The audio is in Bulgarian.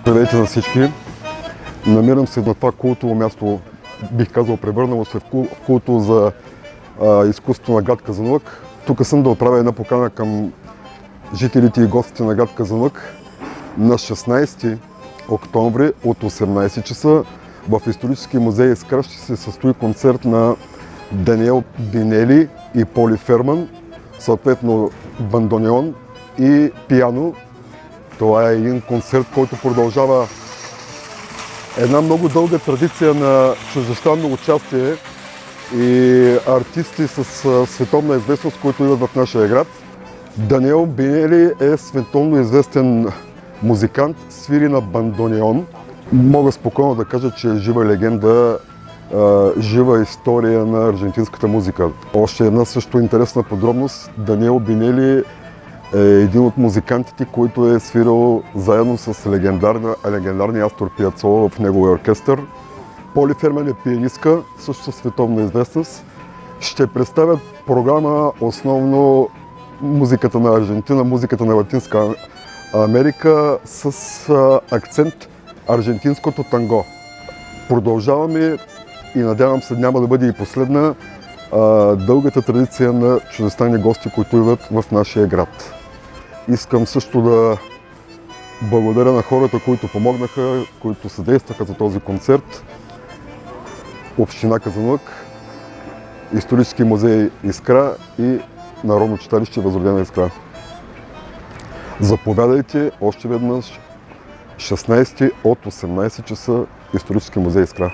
Здравейте за всички! Намирам се на това култово място, бих казал, превърнало се в култо за изкуството на град Казанлък. Тук съм да отправя една покана към жителите и гостите на град Казанлък. На 16 октомври от 18 часа в Исторически музей Искра ще се състои концерт на Даниел Бинели и Поли Ферман, съответно бандонеон и пиано. Това е един концерт, който продължава една много дълга традиция на чуждестранно участие и артисти с световна известност, които идват в нашия град. Даниел Бинели е световно известен музикант, свири на бандонеон. Мога спокойно да кажа, че е жива легенда, жива история на аржентинската музика. Още една също интересна подробност. Даниел Бинели е един от музикантите, който е свирил заедно с легендарния Астор Пиацола в неговия оркестър. Поли Ферман е пианистка, също със световна известност. Ще представят програма основно музиката на Аржентина, музиката на Латинска Америка с акцент аржентинското танго. Продължаваме и надявам се няма да бъде и последна дългата традиция на чуждестранни гости, които идват в нашия град. Искам също да благодаря на хората, които помогнаха, които съдействаха за този концерт. Община Казанлък, Исторически музей Искра и Народно читалище Възродена Искра. Заповядайте още веднъж 16 от 18 часа Исторически музей Искра.